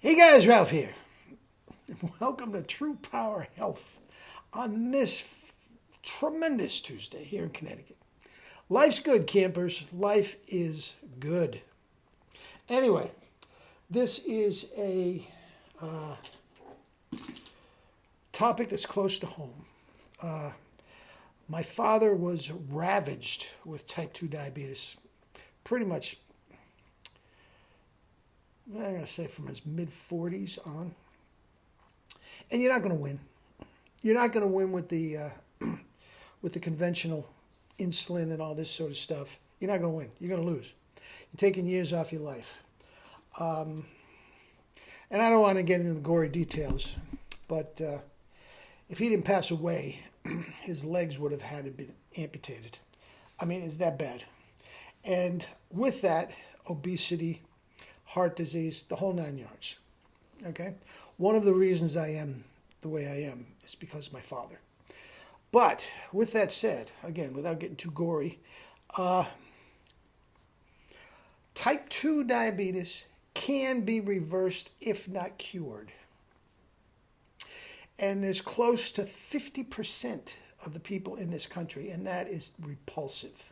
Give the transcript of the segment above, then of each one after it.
Hey guys, Ralph here. Welcome to True Power Health on this tremendous Tuesday here in Connecticut. Life's good, campers. Life is good. Anyway, this is a topic that's close to home. My father was ravaged with type 2 diabetes pretty much, I'm going to say from his mid 40s on. And you're not going to win. You're not going to win with the conventional insulin and all this sort of stuff. You're not going to win. You're going to lose. You're taking years off your life. And I don't want to get into the gory details, but if he didn't pass away, his legs would have had to be amputated. I mean, it's that bad. And with that, obesity, heart disease, the whole 9 yards. Okay? One of the reasons I am the way I am is because of my father. But with that said, again, without getting too gory, type 2 diabetes can be reversed if not cured. And there's close to 50% of the people in this country, and that is repulsive.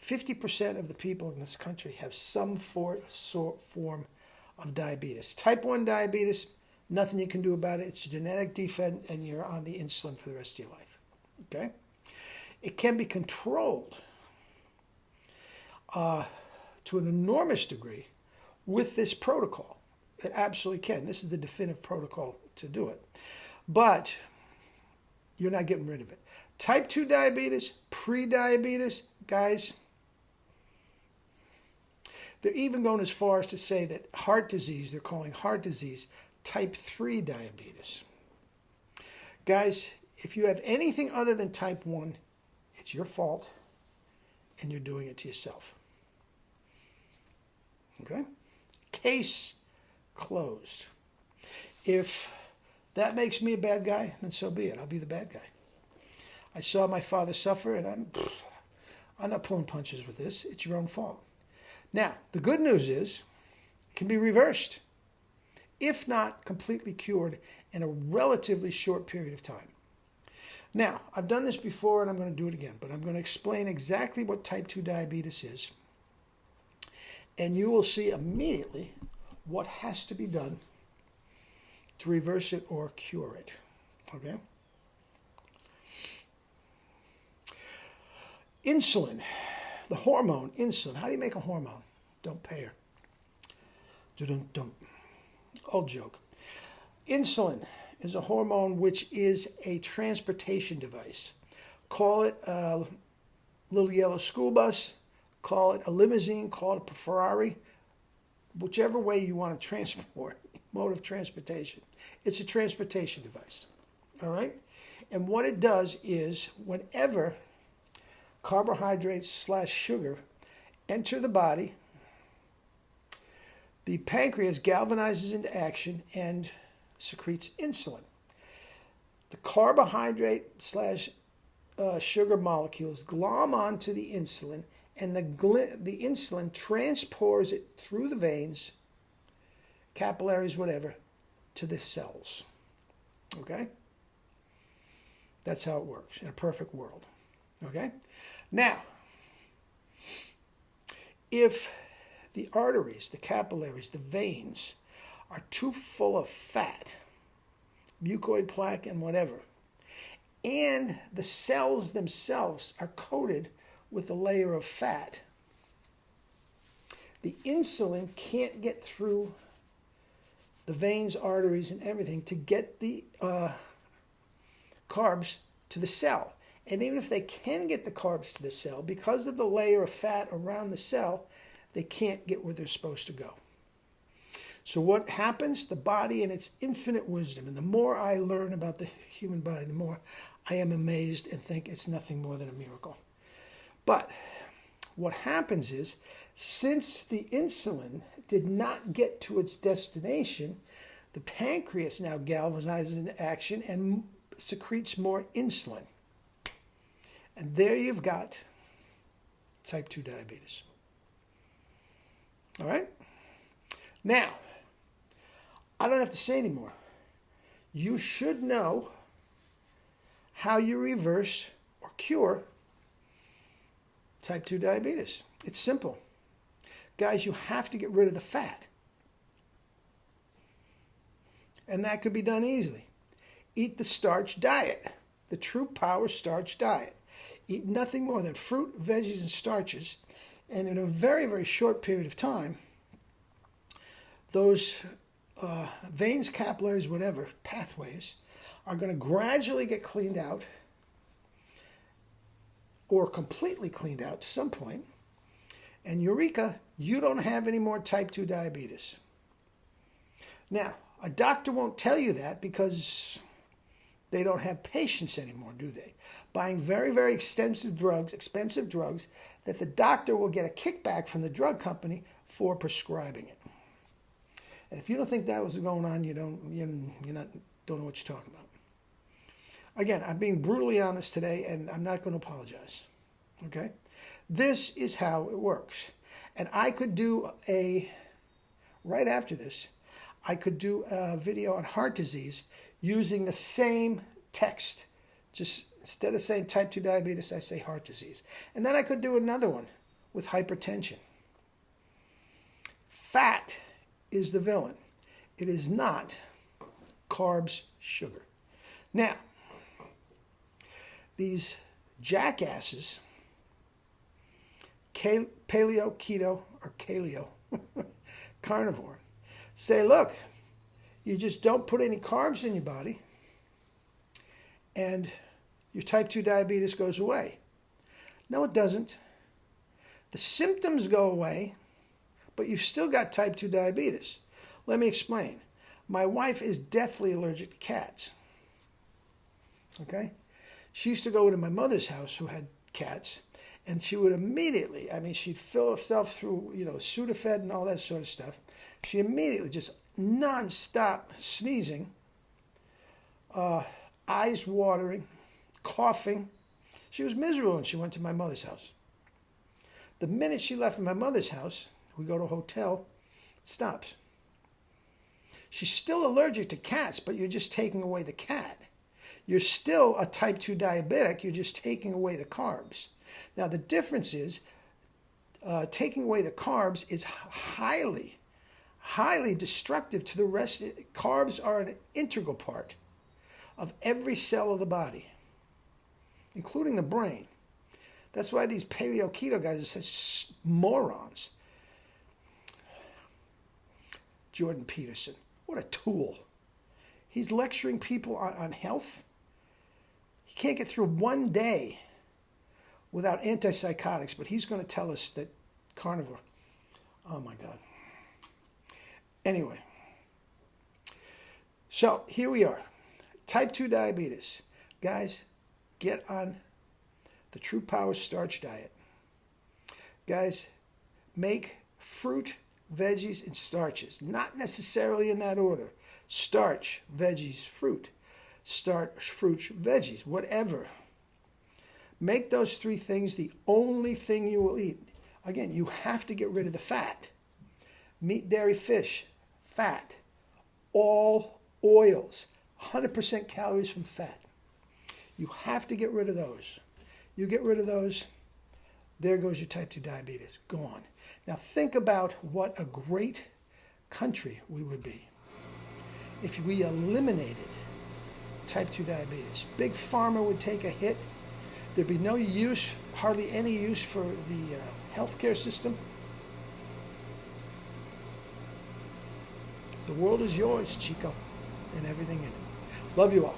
50% of the people in this country have some form of diabetes. Type 1 diabetes, nothing you can do about it. It's a genetic defect, and you're on the insulin for the rest of your life. Okay? It can be controlled to an enormous degree with this protocol. It absolutely can. This is the definitive protocol to do it. But you're not getting rid of it. Type 2 diabetes, pre-diabetes, guys, they're even going as far as to say that heart disease, they're calling heart disease, type 3 diabetes. Guys, if you have anything other than type 1, it's your fault, and you're doing it to yourself. Okay? Case closed. If that makes me a bad guy, then so be it. I'll be the bad guy. I saw my father suffer, and I'm not pulling punches with this. It's your own fault. Now, the good news is it can be reversed, if not completely cured, in a relatively short period of time. Now, I've done this before, and I'm going to do it again, but I'm going to explain exactly what type 2 diabetes is, and you will see immediately what has to be done to reverse it or cure it. Okay? Insulin. The hormone, insulin. How do you make a hormone? Don't pay her. Don't. Old joke. Insulin is a hormone which is a transportation device. Call it a little yellow school bus, call it a limousine, call it a Ferrari, whichever way you want to transport, mode of transportation. It's a transportation device. All right? And what it does is whenever carbohydrates / sugar enter the body, the pancreas galvanizes into action and secretes insulin. The carbohydrate / sugar molecules glom onto the insulin, and the insulin transports it through the veins, capillaries, whatever, to the cells. Okay? That's how it works in a perfect world. Okay? Now, if the arteries, the capillaries, the veins are too full of fat, mucoid plaque and whatever, and the cells themselves are coated with a layer of fat, the insulin can't get through the veins, arteries, and everything to get the carbs to the cell. And even if they can get the carbs to the cell, because of the layer of fat around the cell, they can't get where they're supposed to go. So what happens? The body, in its infinite wisdom, and the more I learn about the human body, the more I am amazed and think it's nothing more than a miracle. But what happens is, since the insulin did not get to its destination, the pancreas now galvanizes into action and secretes more insulin. And there you've got type 2 diabetes. All right? Now, I don't have to say anymore. You should know how you reverse or cure type 2 diabetes. It's simple. Guys, you have to get rid of the fat. And that could be done easily. Eat the starch diet, the True Power Starch diet. Eat nothing more than fruit, veggies, and starches. And in a very, very short period of time, those veins, capillaries, whatever, pathways, are going to gradually get cleaned out or completely cleaned out to some point. And eureka, you don't have any more type 2 diabetes. Now, a doctor won't tell you that because they don't have patience anymore, do they? Buying very, very expensive drugs that the doctor will get a kickback from the drug company for prescribing it. And if you don't think that was going on, you don't know what you're talking about. Again, I'm being brutally honest today, and I'm not going to apologize. Okay? This is how it works. And I could do right after this, I could do a video on heart disease using the same text. Just instead of saying type 2 diabetes, I say heart disease. And then I could do another one with hypertension. Fat is the villain. It is not carbs, sugar. Now, these jackasses, paleo, keto, or paleo, carnivore, say, look, you just don't put any carbs in your body and your type 2 diabetes goes away. No, it doesn't. The symptoms go away, but you've still got type 2 diabetes. Let me explain. My wife is deathly allergic to cats. Okay? She used to go to my mother's house who had cats, and she would immediately, she'd fill herself through, Sudafed and all that sort of stuff. She immediately just nonstop sneezing, eyes watering, coughing. She was miserable when she went to my mother's house. The minute she left my mother's house, we go to a hotel, it stops. She's still allergic to cats, but you're just taking away the cat. You're still a type 2 diabetic, you're just taking away the carbs. Now the difference is, taking away the carbs is highly destructive to the rest. Carbs are an integral part of every cell of the body, including the brain. That's why these paleo keto guys are such morons. Jordan Peterson, what a tool. He's lecturing people on health. He can't get through one day without antipsychotics, but he's going to tell us that carnivore. Oh my God. Anyway, so here we are. Type 2 diabetes. Guys, get on the True Power Starch diet. Guys, make fruit, veggies, and starches. Not necessarily in that order. Starch, veggies, fruit. Starch, fruit, veggies, whatever. Make those three things the only thing you will eat. Again, you have to get rid of the fat. Meat, dairy, fish, fat. All oils, 100% calories from fat. You have to get rid of those. You get rid of those, there goes your type 2 diabetes, gone. Now think about what a great country we would be if we eliminated type 2 diabetes. Big Pharma would take a hit. There'd be no use, hardly any use for the healthcare system. The world is yours, Chico, and everything in it. Love you all.